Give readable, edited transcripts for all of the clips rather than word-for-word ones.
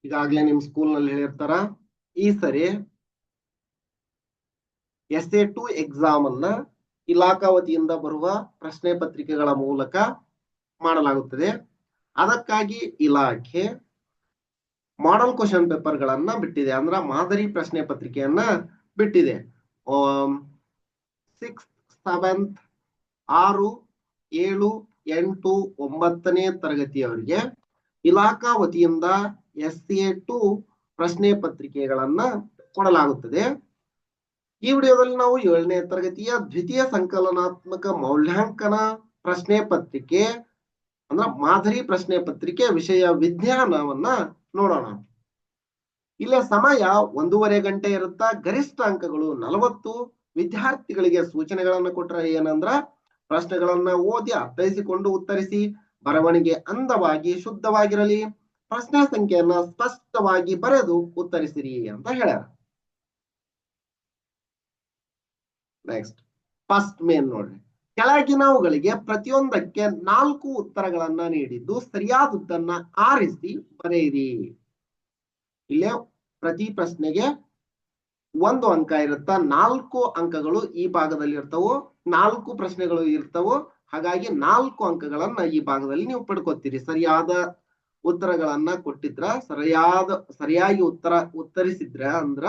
ಈಗಾಗಲೇ ನಿಮ್ ಸ್ಕೂಲ್ ನಲ್ಲಿ ಹೇಳಿರ್ತಾರ. ಈ ಸರಿ SA2 ಎಕ್ಸಾಮ್ ಅನ್ನ ಇಲಾಖಾ ವತಿಯಿಂದ ಬರುವ ಪ್ರಶ್ನೆ ಪತ್ರಿಕೆಗಳ ಮೂಲಕ ಮಾಡಲಾಗುತ್ತದೆ. ಅದಕ್ಕಾಗಿ ಇಲಾಖೆ ಮಾಡೆಲ್ ಕ್ವಶನ್ ಪೇಪರ್ ಗಳನ್ನ ಬಿಟ್ಟಿದೆ, ಅಂದ್ರ ಮಾದರಿ ಪ್ರಶ್ನೆ ಪತ್ರಿಕೆಯನ್ನ ಬಿಟ್ಟಿದೆ. 6th 7th 6 7 8 9ನೇ ತರಗತಿಯವರಿಗೆ ಇಲಾಖಾ ವತಿಯಿಂದ SA2 ಪ್ರಶ್ನೆ ಪತ್ರಿಕೆಗಳನ್ನ ಕೊಡಲಾಗುತ್ತದೆ. ಈ ವಿಡಿಯೋದಲ್ಲಿ ನಾವು 7ನೇ ತರಗತಿಯ ದ್ವಿತೀಯ ಸಂಕಲನಾತ್ಮಕ ಮೌಲ್ಯಾಂಕನ ಪ್ರಶ್ನೆ ಪತ್ರಿಕೆ ಅಂದ್ರ ಮಾದರಿ ಪ್ರಶ್ನೆ ಪತ್ರಿಕೆ ವಿಷಯ ವಿಜ್ಞಾನವನ್ನ ನೋಡೋಣ. ಇಲ್ಲೇ ಸಮಯ 1.5 ಗಂಟೆ ಇರುತ್ತಾ. ಗರಿಷ್ಠ ಅಂಕಗಳು 40. ವಿದ್ಯಾರ್ಥಿಗಳಿಗೆ ಸೂಚನೆಗಳನ್ನ ಕೊಟ್ರೆ ಏನಂದ್ರ ಪ್ರಶ್ನೆಗಳನ್ನ ಓದಿ ಅರ್ಥೈಸಿಕೊಂಡು ಉತ್ತರಿಸಿ. ಬರವಣಿಗೆ ಅಂದವಾಗಿ ಶುದ್ಧವಾಗಿರಲಿ. ಪ್ರಶ್ನೆ ಸಂಖ್ಯೆಯನ್ನ ಸ್ಪಷ್ಟವಾಗಿ ಬರೆದು ಉತ್ತರಿಸಿರಿ ಅಂತ ಹೇಳ್ಯಾರ. ನೆಕ್ಸ್ಟ್ ಫಸ್ಟ್ ಮೇನ್ ನೋಡ್ರಿ. ಕೆಳಗಿನವುಗಳಿಗೆ ಪ್ರತಿಯೊಂದಕ್ಕೆ 4 ಉತ್ತರಗಳನ್ನ ನೀಡಿದ್ದು ಸರಿಯಾದದ್ದನ್ನ ಆರಿಸಿ ಬರೆಯಿರಿ. ಇಲ್ಲೇ ಪ್ರತಿ ಪ್ರಶ್ನೆಗೆ 1 ಅಂಕ ಇರುತ್ತ. 4 ಅಂಕಗಳು ಈ ಭಾಗದಲ್ಲಿ ಇರ್ತವು. 4 ಪ್ರಶ್ನೆಗಳು ಇರ್ತವು. ಹಾಗಾಗಿ 4 ಅಂಕಗಳನ್ನ ಈ ಭಾಗದಲ್ಲಿ ನೀವು ಪಡ್ಕೊತೀರಿ. ಸರಿಯಾದ ಉತ್ತರಗಳನ್ನ ಕೊಟ್ಟಿದ್ರ, ಸರಿಯಾಗಿ ಉತ್ತರಿಸಿದ್ರ ಅಂದ್ರ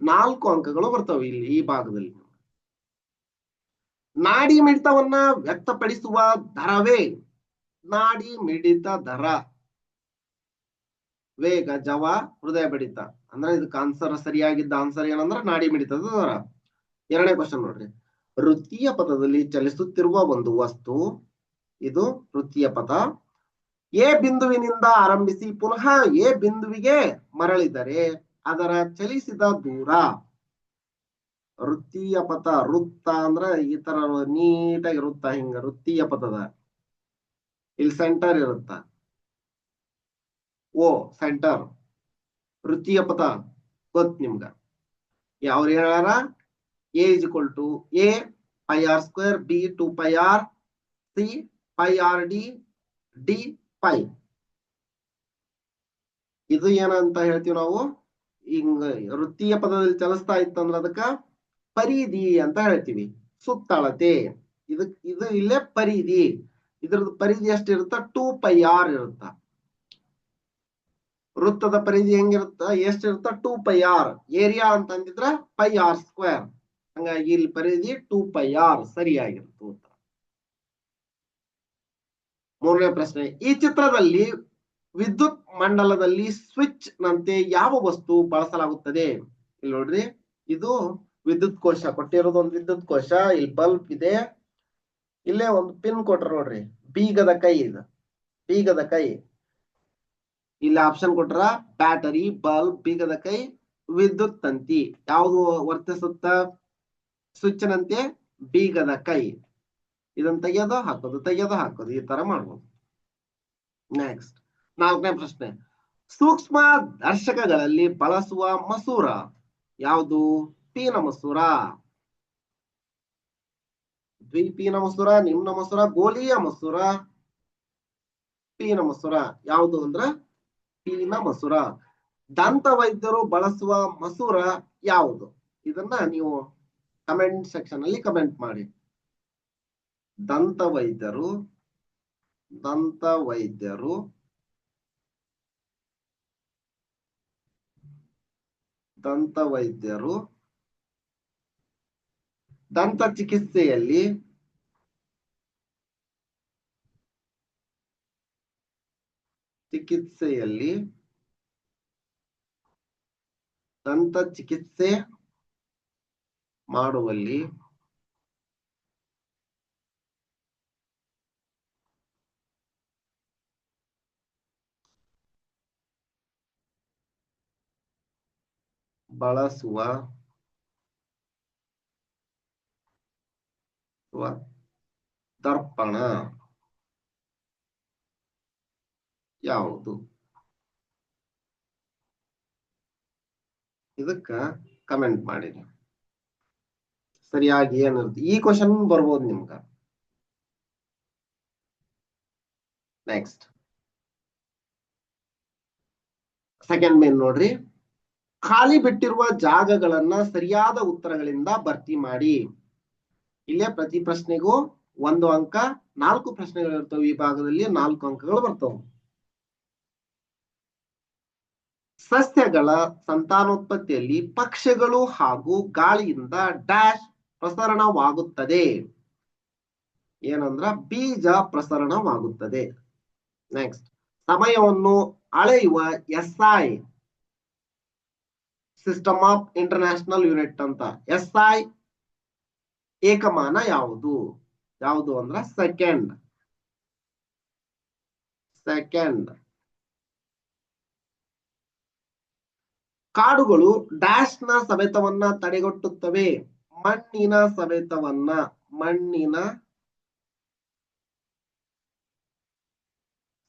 4 ಅಂಕಗಳು ಬರ್ತವೆ ಇಲ್ಲಿ ಈ ಭಾಗದಲ್ಲಿ. ನಾಡಿ ಮಿಡಿತವನ್ನ ವ್ಯಕ್ತಪಡಿಸುವ ದರವೇ. ನಾಡಿ ಮಿಡಿತ ದರ. ವೇಗ, ಜವ, ಹೃದಯ ಬಡಿತ. ಅಂದ್ರೆ ಇದಕ್ಕೆ ಆನ್ಸರ್ ಸರಿಯಾಗಿದ್ದ ಆನ್ಸರ್ ಏನಂದ್ರ ನಾಡಿ ಮಿಡಿತದ ದರ. 2ನೇ ಕ್ವಶನ್ ನೋಡ್ರಿ. ವೃತ್ತೀಯ ಪಥದಲ್ಲಿ ಚಲಿಸುತ್ತಿರುವ ಒಂದು ವಸ್ತು, ಇದು ವೃತ್ತೀಯ ಪಥ, ಎ ಬಿಂದುವಿನಿಂದ ಆರಂಭಿಸಿ ಪುನಃ ಎ ಬಿಂದುವಿಗೆ ಮರಳಿದರೆ ಅದರ ಚಲಿಸಿದ ದೂರ. ವೃತ್ತೀಯ ಪಥ, ವೃತ್ತ ಅಂದ್ರ ಈ ತರ ನೀಟಾಗಿ ವೃತ್ತ, ಹಿಂಗ ವೃತ್ತೀಯ ಪಥದ ಇಲ್ಲಿ ಸೆಂಟರ್ ಇರುತ್ತ. ಓ ಸೆಂಟರ್ ವೃತ್ತೀಯ ಪಥ ಗೊತ್ತು ನಿಮ್ಗ. ಯಾವ್ರು ಹೇಳ್ಯಾರ? A = A πr², B 2πr, C πrd, D π. ಇದು ಏನಂತ ಹೇಳ್ತೀವಿ ನಾವು? ಹಿಂಗ ವೃತ್ತೀಯ ಪದದಲ್ಲಿ ಚಲಿಸ್ತಾ ಇತ್ತಂದ್ರ ಅದಕ್ಕ ಪರಿಧಿ ಅಂತ ಹೇಳ್ತೀವಿ. ಸುತ್ತಳತೆ. ಇದು ಇಲ್ಲೇ ಪರಿಧಿ. ಇದ್ರದ್ದು ಪರಿಧಿ ಎಷ್ಟಿರುತ್ತ? 2πr ಇರುತ್ತ. ವೃತ್ತದ ಪರಿಧಿ ಹೆಂಗಿರುತ್ತ? ಎಷ್ಟಿರುತ್ತ? 2πr. ಏರಿಯಾ ಅಂತ ಅಂದಿದ್ರ πr². ಹಂಗಾಗಿ ಇಲ್ಲಿ ಪರಿಧಿ 2πr ಸರಿಯಾಗಿರುತ್ತೆ ಉತ್ತರ. 3ನೇ ಪ್ರಶ್ನೆ. ಈ ಚಿತ್ರದಲ್ಲಿ ವಿದ್ಯುತ್ ಮಂಡಲದಲ್ಲಿ ಸ್ವಿಚ್ ನಂತೆ ಯಾವ ವಸ್ತು ಬಳಸಲಾಗುತ್ತದೆ? ಇಲ್ಲಿ ನೋಡ್ರಿ, ಇದು ವಿದ್ಯುತ್ ಕೋಶ ಕೊಟ್ಟಿರೋದು. ಒಂದು ವಿದ್ಯುತ್ ಕೋಶ. ಇಲ್ಲಿ ಬಲ್ಬ್ ಇದೆ. ಇಲ್ಲೇ ಒಂದು ಪಿನ್ ಕೊಟ್ರ ನೋಡ್ರಿ, ಬೀಗದ ಕೈ. ಇದು ಬೀಗದ ಕೈ. ಇಲ್ಲಿ ಆಪ್ಷನ್ ಕೊಟ್ರ ಬ್ಯಾಟರಿ, ಬಲ್ಬ್, ಬೀಗದ ಕೈ, ವಿದ್ಯುತ್ ತಂತಿ. ಯಾವುದು ವರ್ತಿಸುತ್ತ ಸ್ವಿಚ್ ನಂತೆ? ಬೀಗದ ಕೈ. ಇದನ್ನ ತೆಗೆಯೋದು ಹಾಕೋದು, ತೆಗೆಯೋದು ಹಾಕೋದು, ಈ ತರ ಮಾಡ್ಬೋದು. ನೆಕ್ಸ್ಟ್ 4ನೇ ಪ್ರಶ್ನೆ. ಸೂಕ್ಷ್ಮ ದರ್ಶಕಗಳಲ್ಲಿ ಬಳಸುವ ಮಸೂರ ಯಾವುದು? ಪೀನ ಮಸೂರ, ದ್ವಿಪೀನ ಮಸೂರ, ನಿಮ್ನ ಮಸೂರ, ಗೋಲೀಯ ಮಸೂರ, ಪೀನ ಮಸೂರ. ಯಾವುದು ಅಂದ್ರ ಪೀನ ಮಸೂರ. ದಂತ ವೈದ್ಯರು ಬಳಸುವ ಮಸೂರ ಯಾವುದು? ಇದನ್ನ ನೀವು ಕಮೆಂಟ್ ಸೆಕ್ಷನ್ ಅಲ್ಲಿ ಕಮೆಂಟ್ ಮಾಡಿ. ದಂತ ವೈದ್ಯರು ದಂತ ಚಿಕಿತ್ಸೆಯಲ್ಲಿ ದಂತ ಚಿಕಿತ್ಸೆ ಮಾಡುವಲ್ಲಿ ಬಳಸುವ ದರ್ಪಣ ಯಾವುದು? ಇದಕ್ಕ ಕಮೆಂಟ್ ಮಾಡಿ. ಸರಿಯಾಗಿ ಏನಿರುತ್ತೆ ಈ ಕ್ವಶನ್ ಬರ್ಬೋದು ನಿಮ್ಗ. ನೆಕ್ಸ್ಟ್ ಸೆಕೆಂಡ್ ಮೇನ್ ನೋಡ್ರಿ, ಖಾಲಿ ಬಿಟ್ಟಿರುವ ಜಾಗಗಳನ್ನ ಸರಿಯಾದ ಉತ್ತರಗಳಿಂದ ಭರ್ತಿ ಮಾಡಿ. ಇಲ್ಲೇ ಪ್ರತಿ ಪ್ರಶ್ನೆಗೂ 1 ಅಂಕ, 4 ಪ್ರಶ್ನೆಗಳು ಇರ್ತವೆ. ಈ ಭಾಗದಲ್ಲಿ 4 ಅಂಕಗಳು ಬರ್ತವೆ. ಸಸ್ಯಗಳ ಸಂತಾನೋತ್ಪತ್ತಿಯಲ್ಲಿ ಪಕ್ಷಿಗಳು ಹಾಗೂ ಗಾಳಿಯಿಂದ ಡ್ಯಾಶ್ ಪ್ರಸರಣವಾಗುತ್ತದೆ. ಏನಂದ್ರ ಬೀಜ ಪ್ರಸರಣವಾಗುತ್ತದೆ. ನೆಕ್ಸ್ಟ್, ಸಮಯವನ್ನು ಅಳೆಯುವ SI system of international unit ಅಂತ. SI ಏಕಮಾನ ಯಾವುದು? ಯಾವುದು ಅಂದ್ರ ಸೆಕೆಂಡ್. ಕಾಡುಗಳು ಡ್ಯಾಶ್ ನ ಸವೆತವನ್ನ ತಡೆಗಟ್ಟುತ್ತವೆ. ಮಣ್ಣಿನ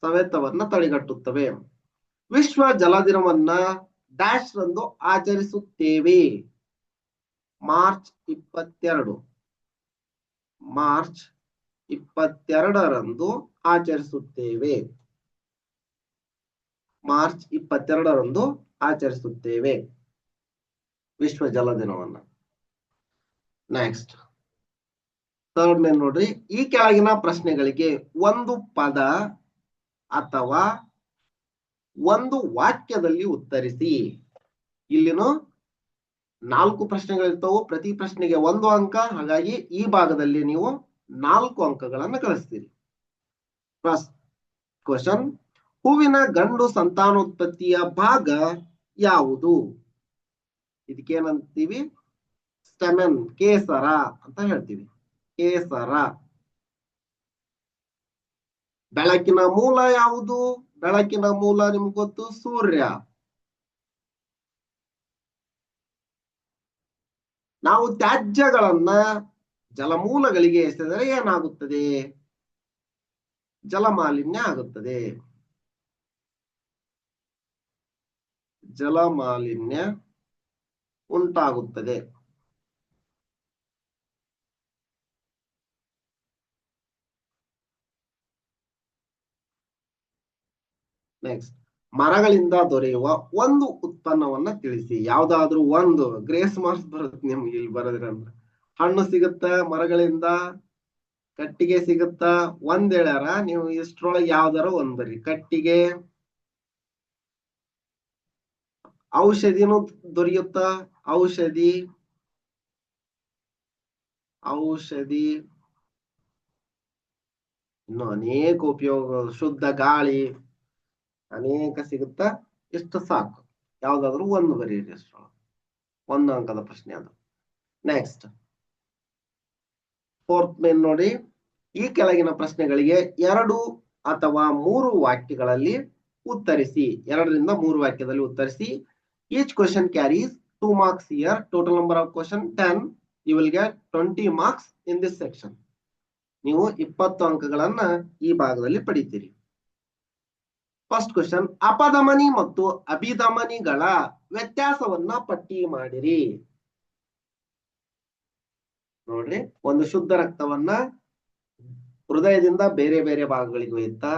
ಸವೆತವನ್ನ ತಡೆಗಟ್ಟುತ್ತವೆ. ವಿಶ್ವ ಜಲ ದಿನವನ್ನ ಡ್ಯಾಶ್ ರಂದು ಆಚರಿಸುತ್ತೇವೆ. ಮಾರ್ಚ್ 22ರಂದು ಆಚರಿಸುತ್ತೇವೆ. ಮಾರ್ಚ್ 22ರಂದು ಆಚರಿಸುತ್ತೇವೆ ವಿಶ್ವ ಜಲ ದಿನವನ್ನ. ನೆಕ್ಸ್ಟ್, ಥರ್ಡ್ ಮೇನ್ ನೋಡ್ರಿ, ಈ ಕೆಳಗಿನ ಪ್ರಶ್ನೆಗಳಿಗೆ ಒಂದು ಪದ ಅಥವಾ ಒಂದು ವಾಕ್ಯದಲ್ಲಿ ಉತ್ತರಿಸಿ. ಇಲ್ಲಿನೂ 4 ಪ್ರಶ್ನೆಗಳಿರ್ತವು. ಪ್ರತಿ ಪ್ರಶ್ನೆಗೆ 1 ಅಂಕ. ಹಾಗಾಗಿ ಈ ಭಾಗದಲ್ಲಿ ನೀವು 4 ಅಂಕಗಳನ್ನು ಗಳಿಸ್ತೀರಿ. ಫಸ್ಟ್ ಕ್ವಶನ್, ಹೂವಿನ ಗಂಡು ಸಂತಾನೋತ್ಪತ್ತಿಯ ಭಾಗ ಯಾವುದು? ಇದಕ್ಕೇನಂತೀವಿ? ಸ್ಟೆಮೆನ್, ಕೇಸರ ಅಂತ ಹೇಳ್ತೀವಿ. ಕೇಸರ. ಬೆಳಕಿನ ಮೂಲ ಯಾವುದು? ಬೆಳಕಿನ ಮೂಲ ನಿಮ್ಗೆ ಗೊತ್ತು, ಸೂರ್ಯ. ನಾವು ತ್ಯಾಜ್ಯಗಳನ್ನ ಜಲಮೂಲಗಳಿಗೆ ಎಸೆದರೆ ಏನಾಗುತ್ತದೆ? ಜಲಮಾಲಿನ್ಯ ಆಗುತ್ತದೆ. ಜಲಮಾಲಿನ್ಯ ಉಂಟಾಗುತ್ತದೆ. ನೆಕ್ಸ್ಟ್, ಮರಗಳಿಂದ ದೊರೆಯುವ ಒಂದು ಉತ್ಪನ್ನವನ್ನ ತಿಳಿಸಿ. ಯಾವ್ದಾದ್ರು ಒಂದು. ಗ್ರೇಸ್ ಮಾರ್ಕ್ಸ್ ಬರುತ್ತೆ ನಿಮ್ಗೆ ಇಲ್ಲಿ ಬರೋದ್ರಿ. ಅಂದ್ರೆ ಹಣ್ಣು ಸಿಗುತ್ತ ಮರಗಳಿಂದ, ಕಟ್ಟಿಗೆ ಸಿಗುತ್ತ, ಒಂದ್ ಹೇಳ್ಯಾರ. ನೀವು ಇಷ್ಟ್ರೊಳಗೆ ಯಾವ್ದಾರ ಒಂದ್ ಬರ್ರಿ. ಕಟ್ಟಿಗೆ. ಔಷಧಿನೂ ದೊರೆಯುತ್ತ. ಔಷಧಿ. ಇನ್ನು ಅನೇಕ ಉಪಯೋಗಗಳು. ಶುದ್ಧ ಗಾಳಿ ಅನೇಕ ಸಿಗುತ್ತ. ಇಷ್ಟು ಸಾಕು. ಯಾವ್ದಾದ್ರು ಒಂದು ಬರೀರಿ. ಅಷ್ಟ್ರೊಳಗೆ 1 ಅಂಕದ ಪ್ರಶ್ನೆ ಅದು. ನೆಕ್ಸ್ಟ್, ಫೋರ್ತ್ ಮೇನ್ ನೋಡಿ, ಈ ಕೆಳಗಿನ ಪ್ರಶ್ನೆಗಳಿಗೆ 2 ಅಥವಾ 3 ವಾಕ್ಯಗಳಲ್ಲಿ ಉತ್ತರಿಸಿ. 2 ರಿಂದ 3 ವಾಕ್ಯದಲ್ಲಿ ಉತ್ತರಿಸಿ. Each question carries 2 marks here. Total number of question 10. You will get 20 marks in this section. ನೀವು 20 ಅಂಕಗಳನ್ನ ಈ ಭಾಗದಲ್ಲಿ ಪಡಿತೀರಿ. ಫಸ್ಟ್ ಕ್ವಶನ್, ಅಪಧಮನಿ ಮತ್ತು ಅಭಿಧಮನಿಗಳ ವ್ಯತ್ಯಾಸವನ್ನ ಪಟ್ಟಿ ಮಾಡಿರಿ. ನೋಡ್ರಿ, ಒಂದು ಶುದ್ಧ ರಕ್ತವನ್ನ ಹೃದಯದಿಂದ ಬೇರೆ ಬೇರೆ ಭಾಗಗಳಿಗೆ ಒಯ್ಯುತ್ತಾ,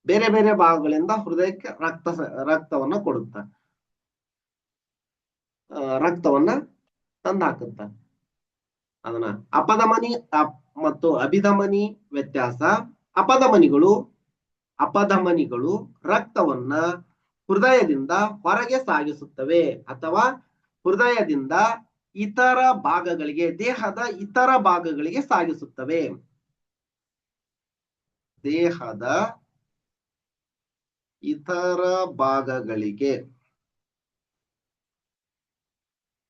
ಬೇರೆ ಬೇರೆ ಭಾಗಗಳಿಂದ ಹೃದಯಕ್ಕೆ ರಕ್ತವನ್ನ ಕೊಡುತ್ತ, ರಕ್ತವನ್ನ ತಂದು ಹಾಕುತ್ತ. ಅದನ್ನ ಅಪಧಮನಿ ಮತ್ತು ಅಭಿಧಮನಿ ವ್ಯತ್ಯಾಸ. ಅಪಧಮನಿಗಳು ರಕ್ತವನ್ನ ಹೃದಯದಿಂದ ಹೊರಗೆ ಸಾಗಿಸುತ್ತವೆ ಅಥವಾ ಹೃದಯದಿಂದ ಇತರ ಭಾಗಗಳಿಗೆ, ದೇಹದ ಇತರ ಭಾಗಗಳಿಗೆ ಸಾಗಿಸುತ್ತವೆ. ದೇಹದ ಇತರ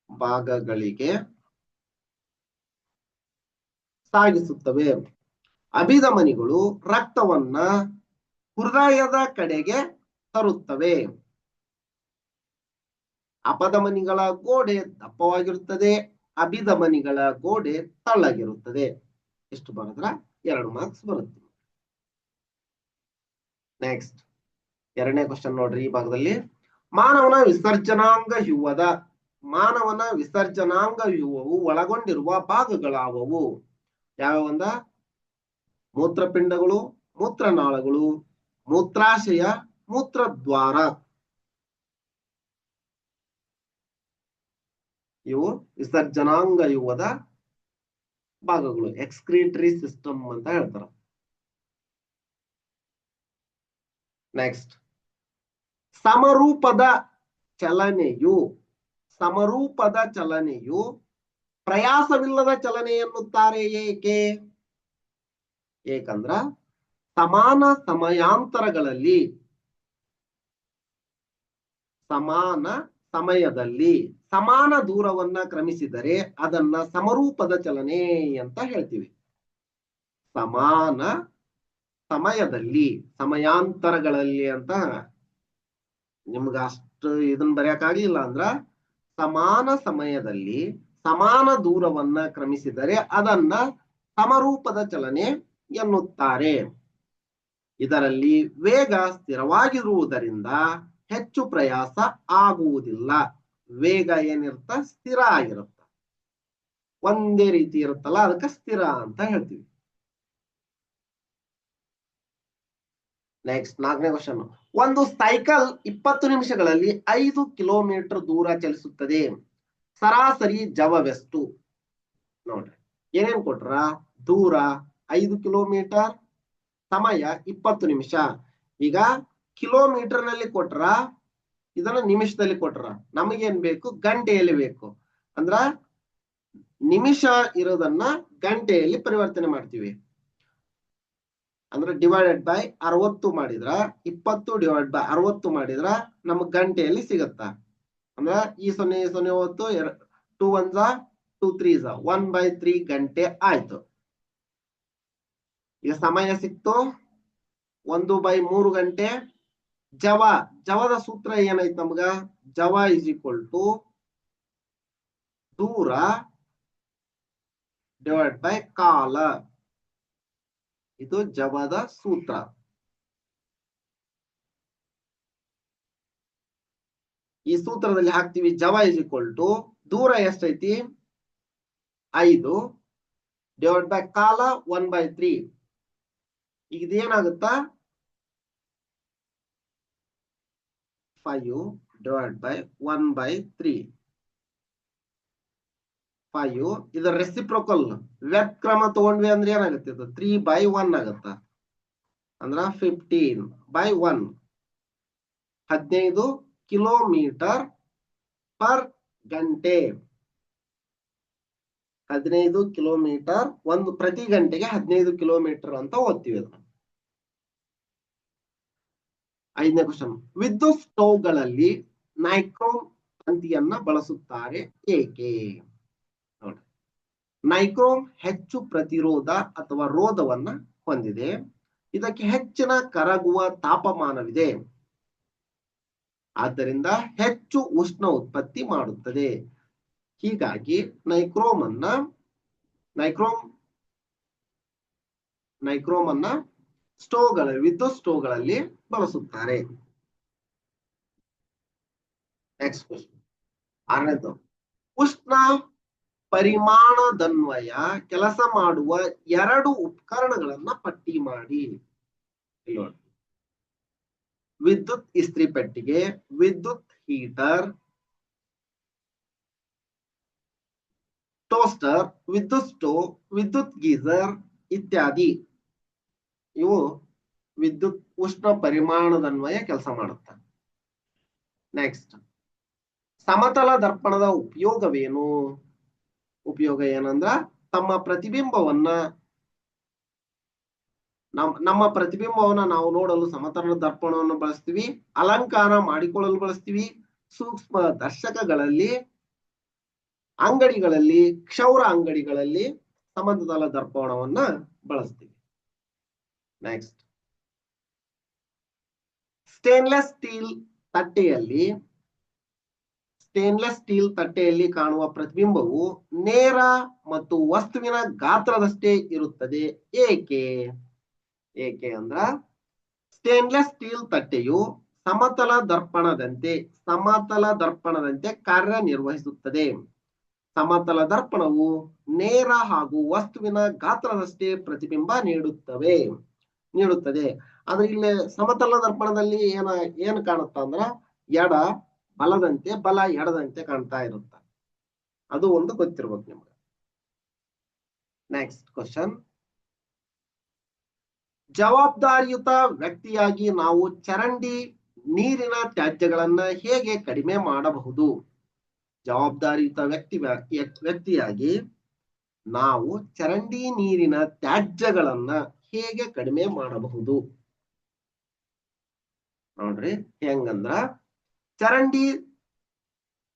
ಭಾಗಗಳಿಗೆ ಸಾಗಿಸುತ್ತವೆ. ಅಭಿಧಮನಿಗಳು ರಕ್ತವನ್ನ ಹೃದಯದ ಕಡೆಗೆ ತರುತ್ತವೆ. ಅಪಧಮನಿಗಳ ಗೋಡೆ ದಪ್ಪವಾಗಿರುತ್ತದೆ, ಅಭಿಧಮನಿಗಳ ಗೋಡೆ ತಳ್ಳಗಿರುತ್ತದೆ. ಎಷ್ಟು ಬರದ್ರ 2 ಮಾರ್ಕ್ಸ್ ಬರುತ್ತೆ. ನೆಕ್ಸ್ಟ್, 2ನೇ ಕ್ವಶನ್ ನೋಡ್ರಿ. ಈ ಭಾಗದಲ್ಲಿ ಮಾನವನ ವಿಸರ್ಜನಾಂಗ ವ್ಯೂಹವು ಒಳಗೊಂಡಿರುವ ಭಾಗಗಳಾವವು? ಯಾವ್ಯಾವಂದ? ಮೂತ್ರಪಿಂಡಗಳು, ಮೂತ್ರನಾಳಗಳು, ಮೂತ್ರಾಶಯ ಮೂತ್ರದ್ವಾರ. ಇವು ವಿಸರ್ಜನಾಂಗ ಯುವದ ಭಾಗಗಳು, ಎಕ್ಸ್ಕ್ರೀಟರಿ ಸಿಸ್ಟಮ್ ಅಂತ ಹೇಳ್ತಾರ. ನೆಕ್ಸ್ಟ್, ಸಮರೂಪದ ಚಲನೆಯು ಪ್ರಯಾಸವಿಲ್ಲದ ಚಲನೆ ಎನ್ನುತ್ತಾರೆ. ಏಕೆ? ಏಕಂದ್ರ ಸಮಾನ ಸಮಯದಲ್ಲಿ ಸಮಾನ ದೂರವನ್ನ ಕ್ರಮಿಸಿದರೆ ಅದನ್ನ ಸಮರೂಪದ ಚಲನೆ ಅಂತ ಹೇಳ್ತೀವಿ. ಸಮಾನ ಸಮಯದಲ್ಲಿ, ಸಮಯಾಂತರಗಳಲ್ಲಿ ಅಂತ ನಿಮ್ಗ ಅಷ್ಟು ಇದನ್ನ ಬರೆಯಕ್ಕಾಗಿಲ್ಲ ಅಂದ್ರ, ಸಮಾನ ಸಮಯದಲ್ಲಿ ಸಮಾನ ದೂರವನ್ನ ಕ್ರಮಿಸಿದರೆ ಅದನ್ನ ಸಮರೂಪದ ಚಲನೆ ಎನ್ನುತ್ತಾರೆ. ಇದರಲ್ಲಿ ವೇಗ ಸ್ಥಿರವಾಗಿರುವುದರಿಂದ ಹೆಚ್ಚು ಪ್ರಯಾಸ ಆಗುವುದಿಲ್ಲ. ವೇಗ ಏನಿರುತ್ತ ಸ್ಥಿರ ಆಗಿರುತ್ತ, ಒಂದೇ ರೀತಿ ಇರುತ್ತಲ್ಲ, ಅದಕ್ಕೆ ಸ್ಥಿರ ಅಂತ ಹೇಳ್ತೀವಿ. ನೆಕ್ಸ್ಟ್ 4ನೇ ಕ್ವಶನ್. ಒಂದು ಸೈಕಲ್ 20 ನಿಮಿಷಗಳಲ್ಲಿ 5 ಕಿಲೋಮೀಟರ್ ದೂರ ಚಲಿಸುತ್ತದೆ. ಸರಾಸರಿ ಜವವೆಷ್ಟು? ನೋಡ್ರಿ, ಏನೇನ್ ಕೊಟ್ರ? ದೂರ 5 ಕಿಲೋಮೀಟರ್, ಸಮಯ 20 ನಿಮಿಷ. ಈಗ ಕಿಲೋಮೀಟರ್ ನಲ್ಲಿ ಕೊಟ್ರ, ಇದನ್ನ ನಿಮಿಷದಲ್ಲಿ ಕೊಟ್ರ. ನಮಗೇನ್ ಬೇಕು? ಗಂಟೆಯಲ್ಲಿ ಬೇಕು. ಅಂದ್ರ ನಿಮಿಷ ಇರೋದನ್ನ ಗಂಟೆಯಲ್ಲಿ ಪರಿವರ್ತನೆ ಮಾಡ್ತೀವಿ. ಅಂದ್ರೆ ಡಿವೈಡೆಡ್ ಬೈ 60 ಮಾಡಿದ್ರ, 20 ಡಿವೈಡ್ ಬೈ 60 ಮಾಡಿದ್ರ ನಮಗ್ ಗಂಟೆಯಲ್ಲಿ ಸಿಗತ್ತ. ಅಂದ್ರ ಈ 0 ಹೊತ್ತು 2 1s 2 3s 1/3 ಗಂಟೆ ಆಯ್ತು. ಈಗ ಸಮಯ ಸಿಕ್ತು 1/3 ಗಂಟೆ. ಜವದ ಸೂತ್ರ ಏನೈತ್ ನಮ್ಗ? ಜವ ಇಸ್ ಈಕ್ವಲ್ ಟು ದೂರ ಡಿವೈಡ್ ಬೈ ಕಾಲ. ಇದು ಜವದ ಸೂತ್ರ. ಈ ಸೂತ್ರದಲ್ಲಿ ಹಾಕ್ತಿವಿ ಜವ ಇಸ್ ಈಕ್ವಲ್ ಟು ದೂರ ಎಷ್ಟೈತಿ? 5 ಡಿವೈಡ್ ಬೈ ಕಾಲ 1/3. ಈಗ ಇದೇನಾಗುತ್ತಾ? 5 ಡಿವೈಡ್ ಬೈ 1/3. 5 ಇದರ ರೆಸಿಪ್ರೋಕಲ್ ವ್ಯತ್ಕ್ರಮ ತಗೊಂಡ್ವಿ ಅಂದ್ರೆ ಏನಾಗುತ್ತೆ? ಇದು 3/1 ಆಗತ್ತ. ಅಂದ್ರ 15/1. 15 ಕಿಲೋಮೀಟರ್ ಪರ್ ಗಂಟೆ. 15 ಕಿಲೋಮೀಟರ್ ಪ್ರತಿ ಗಂಟೆಗೆ 15 ಕಿಲೋಮೀಟರ್ ಅಂತ ಓದ್ತೀವಿ ಅದನ್ನ. 5ನೇ ಕ್ವಶನ್. ವಿದ್ಯುತ್ ಸ್ಟೋವ್ಗಳಲ್ಲಿ ನೈಕ್ರೋಮ್ ತಂತಿಯನ್ನ ಬಳಸುತ್ತಾರೆ. ಏಕೆ? ನೋಡಿ, ನೈಕ್ರೋಮ್ ಹೆಚ್ಚು ಪ್ರತಿರೋಧ ಅಥವಾ ರೋಧವನ್ನ ಹೊಂದಿದೆ. ಇದಕ್ಕೆ ಹೆಚ್ಚಿನ ಕರಗುವ ತಾಪಮಾನವಿದೆ. ಆದ್ದರಿಂದ ಹೆಚ್ಚು ಉಷ್ಣ ಉತ್ಪತ್ತಿ ಮಾಡುತ್ತದೆ. ಹೀಗಾಗಿ ನೈಕ್ರೋಮ್ ಅನ್ನ ವಿದ್ಯುತ್ ಸ್ಟೋವ್ಗಳಲ್ಲಿ ಬಳಸುತ್ತಾರೆ. ನೆಕ್ಸ್ಟ್ ಕ್ವಶನ್, 6ನೇದು. ಉಷ್ಣ ಪರಿಮಾಣದನ್ವಯ ಕೆಲಸ ಮಾಡುವ 2 ಉಪಕರಣಗಳನ್ನ ಪಟ್ಟಿ ಮಾಡಿ. ನೋಡಿ, ವಿದ್ಯುತ್ ಇಸ್ತ್ರಿ ಪೆಟ್ಟಿಗೆ, ವಿದ್ಯುತ್ ಹೀಟರ್, ಟೋಸ್ಟರ್, ವಿದ್ಯುತ್ ಸ್ಟೋವ್, ವಿದ್ಯುತ್ ಗೀಸರ್ ಇತ್ಯಾದಿ. ಇವು ವಿದ್ಯುತ್ ಉಷ್ಣ ಪರಿಮಾಣದನ್ವಯ ಕೆಲಸ ಮಾಡುತ್ತೆ. ನೆಕ್ಸ್ಟ್, ಸಮತಲ ದರ್ಪಣದ ಉಪಯೋಗವೇನು? ಉಪಯೋಗ ಏನಂದ್ರ ನಮ್ಮ ಪ್ರತಿಬಿಂಬವನ್ನ ನಾವು ನೋಡಲು ಸಮತಲ ದರ್ಪಣವನ್ನು ಬಳಸ್ತೀವಿ. ಅಲಂಕಾರ ಮಾಡಿಕೊಳ್ಳಲು ಬಳಸ್ತೀವಿ. ಸೂಕ್ಷ್ಮ ದರ್ಶಕಗಳಲ್ಲಿ, ಅಂಗಡಿಗಳಲ್ಲಿ, ಕ್ಷೌರ ಅಂಗಡಿಗಳಲ್ಲಿ ಸಮತಲ ದರ್ಪಣವನ್ನ ಬಳಸ್ತೀವಿ. ನೆಕ್ಸ್ಟ್, ಸ್ಟೇನ್ಲೆಸ್ ಸ್ಟೀಲ್ ತಟ್ಟೆಯಲ್ಲಿ ಕಾಣುವ ಪ್ರತಿಬಿಂಬವು ನೇರ ಮತ್ತು ವಸ್ತುವಿನ ಗಾತ್ರದಷ್ಟೇ ಇರುತ್ತದೆ. ಏಕೆ ಅಂದ್ರ ಸ್ಟೇನ್ಲೆಸ್ ಸ್ಟೀಲ್ ತಟ್ಟೆಯು ಸಮತಲ ದರ್ಪಣದಂತೆ ಕಾರ್ಯನಿರ್ವಹಿಸುತ್ತದೆ. ಸಮತಲ ದರ್ಪಣವು ನೇರ ಹಾಗೂ ವಸ್ತುವಿನ ಗಾತ್ರದಷ್ಟೇ ಪ್ರತಿಬಿಂಬ ನೀಡುತ್ತದೆ. ಆದ್ರೆ ಇಲ್ಲಿ ಸಮತಲ ದರ್ಪಣದಲ್ಲಿ ಏನ್ ಕಾಣುತ್ತ ಅಂದ್ರ ಎಡ ಬಲದಂತೆ ಬಲ ಎಡದಂತೆ ಕಾಣ್ತಾ ಇರುತ್ತ. ಅದು ಒಂದು ಗೊತ್ತಿರ್ಬೇಕು ನಿಮ್ಗೆ. ನೆಕ್ಸ್ಟ್ ಕ್ವಶನ್, ಜವಾಬ್ದಾರಿಯುತ ವ್ಯಕ್ತಿಯಾಗಿ ನಾವು ಚರಂಡಿ ನೀರಿನ ತ್ಯಾಜ್ಯಗಳನ್ನ ಹೇಗೆ ಕಡಿಮೆ ಮಾಡಬಹುದು? ಜವಾಬ್ದಾರಿಯುತ ವ್ಯಕ್ತಿಯಾಗಿ ನಾವು ಚರಂಡಿ ನೀರಿನ ತ್ಯಾಜ್ಯಗಳನ್ನ ಹೇಗೆ ಕಡಿಮೆ ಮಾಡಬಹುದು? ನೋಡ್ರಿ, ಹೆಂಗಂದ್ರ ಚರಂಡಿ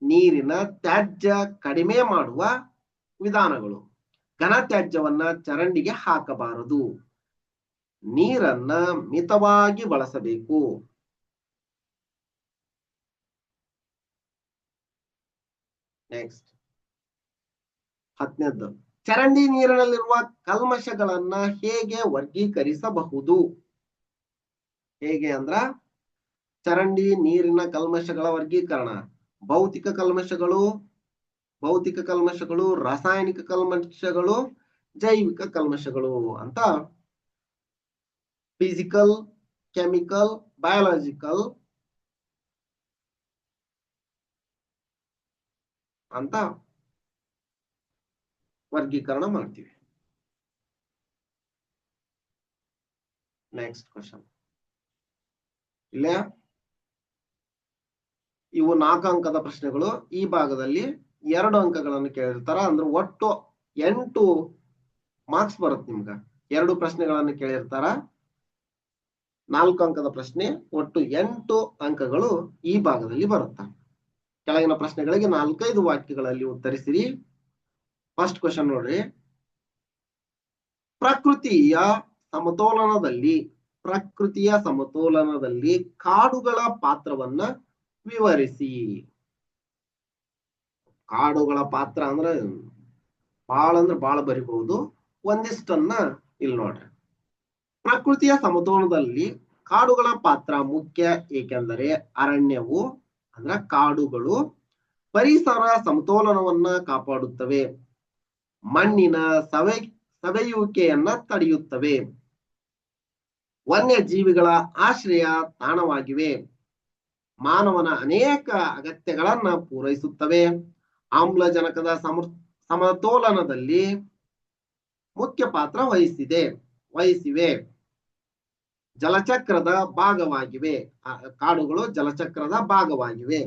ನೀರಿನ ತ್ಯಾಜ್ಯ ಕಡಿಮೆ ಮಾಡುವ ವಿಧಾನಗಳು. ಘನ ತ್ಯಾಜ್ಯವನ್ನ ಚರಂಡಿಗೆ ಹಾಕಬಾರದು, ನೀರನ್ನ ಮಿತವಾಗಿ ಬಳಸಬೇಕು. ನೆಕ್ಸ್ಟ್ 10ನೇದ್ದು, ಚರಂಡಿ ನೀರಿನಲ್ಲಿರುವ ಕಲ್ಮಶಗಳನ್ನ ಹೇಗೆ ವರ್ಗೀಕರಿಸಬಹುದು? ಹೇಗೆ ಅಂದ್ರ ಚರಂಡಿ ನೀರಿನ ಕಲ್ಮಶಗಳ ವರ್ಗೀಕರಣ, ಭೌತಿಕ ಕಲ್ಮಶಗಳು, ರಾಸಾಯನಿಕ ಕಲ್ಮಶಗಳು, ಜೈವಿಕ ಕಲ್ಮಶಗಳು ಅಂತ ಫಿಸಿಕಲ್, ಕೆಮಿಕಲ್, ಬಯಾಲಜಿಕಲ್ ಅಂತ ವರ್ಗೀಕರಣ ಮಾಡ್ತೀವಿ. ನೆಕ್ಸ್ಟ್ ಕ್ವಶನ್, ಇಲ್ಲೇ ಇವು 4 ಅಂಕದ ಪ್ರಶ್ನೆಗಳು. ಈ ಭಾಗದಲ್ಲಿ 2 ಅಂಕಗಳನ್ನು ಕೇಳಿರ್ತಾರ. ಅಂದ್ರೆ ಒಟ್ಟು 8 ಮಾರ್ಕ್ಸ್ ಬರುತ್ತೆ ನಿಮ್ಗ. 2 ಪ್ರಶ್ನೆಗಳನ್ನು ಕೇಳಿರ್ತಾರ, 4 ಅಂಕದ ಪ್ರಶ್ನೆ, ಒಟ್ಟು 8 ಅಂಕಗಳು ಈ ಭಾಗದಲ್ಲಿ ಬರುತ್ತ. ಕೆಳಗಿನ ಪ್ರಶ್ನೆಗಳಿಗೆ 4-5 ವಾಕ್ಯಗಳಲ್ಲಿ ಉತ್ತರಿಸಿರಿ. ಫಸ್ಟ್ ಕ್ವಶನ್ ನೋಡ್ರಿ, ಪ್ರಕೃತಿಯ ಸಮತೋಲನದಲ್ಲಿ ಕಾಡುಗಳ ಪಾತ್ರವನ್ನ ವಿವರಿಸಿ. ಕಾಡುಗಳ ಪಾತ್ರ ಅಂದ್ರೆ ಬಾಳ ಬರಿಬಹುದು. ಒಂದಿಷ್ಟನ್ನ ಇಲ್ಲಿ ನೋಡ್ರಿ. ಪ್ರಕೃತಿಯ ಸಮತೋಲನದಲ್ಲಿ ಕಾಡುಗಳ ಪಾತ್ರ ಮುಖ್ಯ, ಏಕೆಂದರೆ ಅರಣ್ಯವು ಅಂದ್ರ ಕಾಡುಗಳು ಪರಿಸರ ಸಮತೋಲನವನ್ನ ಕಾಪಾಡುತ್ತವೆ, ಮಣ್ಣಿನ ಸವೆಯುವಿಕೆಯನ್ನ ತಡೆಯುತ್ತವೆ, ವನ್ಯಜೀವಿಗಳ ಆಶ್ರಯ ತಾಣವಾಗಿವೆ, ಮಾನವನ ಅನೇಕ ಅಗತ್ಯಗಳನ್ನ ಪೂರೈಸುತ್ತವೆ, ಆಮ್ಲಜನಕದ ಸಮತೋಲನದಲ್ಲಿ ಮುಖ್ಯ ಪಾತ್ರ ವಹಿಸಿವೆ, ಜಲಚಕ್ರದ ಭಾಗವಾಗಿವೆ. ಕಾಡುಗಳು ಜಲಚಕ್ರದ ಭಾಗವಾಗಿವೆ.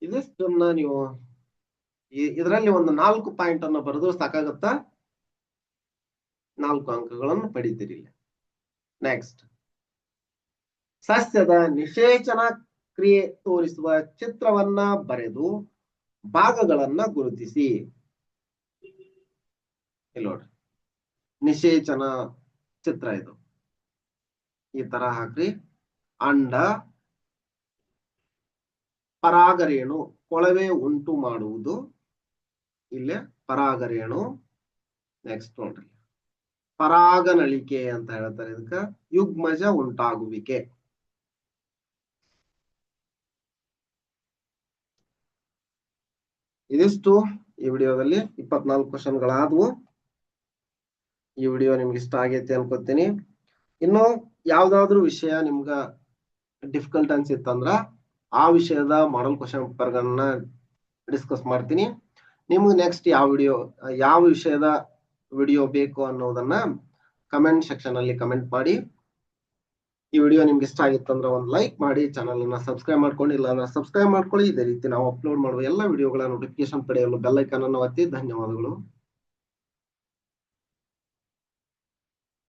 ಇದಿಷ್ಟನ್ನ ನೀವು ಇದರಲ್ಲಿ ಒಂದು 4 ಪಾಯಿಂಟ್ ಅನ್ನು ಬರೆದು ಸಾಕಾಗುತ್ತ, 4 ಅಂಕಗಳನ್ನು ಪಡಿತೀರಿ. ನೆಕ್ಸ್ಟ್, ಸಸ್ಯದ ನಿಷೇಚನ ಕ್ರಿಯೆ ತೋರಿಸುವ ಚಿತ್ರವನ್ನ ಬರೆದು ಭಾಗಗಳನ್ನ ಗುರುತಿಸಿ. ಇಲ್ಲಿ ನೋಡ್ರಿ, ನಿಷೇಚನ ಚಿತ್ರ ಇದು. ಈ ತರ ಹಾಕ್ರಿ. ಅಂಡ ಪರಾಗರೇಣು ಕೊಳವೆ ಉಂಟು ಮಾಡುವುದು, ಇಲ್ಲೇ ಪರಾಗರೇಣು. ನೆಕ್ಸ್ಟ್ ನೋಡ್ರಿ, ಪರಾಗನಳಿಕೆ ಅಂತ ಹೇಳ್ತಾರೆ ಇದಕ್ಕ, ಯುಗ್ಮಜ ಉಂಟಾಗುವಿಕೆ. ಇದಿಷ್ಟು ಈ ವಿಡಿಯೋದಲ್ಲಿ 24 ಕ್ವಶನ್ಗಳಾದವು. ಈ ವಿಡಿಯೋ ನಿಮ್ಗೆ ಇಷ್ಟ ಆಗೈತೆ ಅನ್ಕೋತೀನಿ. ಇನ್ನು ಯಾವ್ದಾದ್ರು ವಿಷಯ ನಿಮ್ಗ ಡಿಫಿಕಲ್ಟ್ ಅನ್ಸಿತ್ತಂದ್ರ ಆ ವಿಷಯದ ಮಾಡಲ್ ಕ್ವಶನ್ ಪೇಪರ್ಗಳನ್ನ ಡಿಸ್ಕಸ್ ಮಾಡ್ತೀನಿ. ನಿಮ್ಗೆ ನೆಕ್ಸ್ಟ್ ಯಾವ ವಿಷಯದ ವಿಡಿಯೋ ಬೇಕು ಅನ್ನೋದನ್ನ ಕಮೆಂಟ್ ಸೆಕ್ಷನ್ ಅಲ್ಲಿ ಕಮೆಂಟ್ ಮಾಡಿ. ಈ ವಿಡಿಯೋ ನಿಮ್ಗೆ ಇಷ್ಟ ಆಗಿತ್ತಂದ್ರೆ ಒಂದು ಲೈಕ್ ಮಾಡಿ, ಚಾನಲ್ ಅನ್ನ ಸಬ್ಸ್ಕ್ರೈಬ್ ಮಾಡ್ಕೊಂಡು, ಇಲ್ಲ ಅಂದ್ರೆ ಸಬ್ಸ್ಕ್ರೈಬ್ ಮಾಡ್ಕೊಳ್ಳಿ. ಇದೇ ರೀತಿ ನಾವು ಅಪ್ಲೋಡ್ ಮಾಡುವ ಎಲ್ಲ ವಿಡಿಯೋಗಳ ನೋಟಿಫಿಕೇಶನ್ ಪಡೆಯಲು ಬೆಲ್ ಐಕಾನ್ ಅನ್ನು ಒತ್ತಿ. ಧನ್ಯವಾದಗಳು.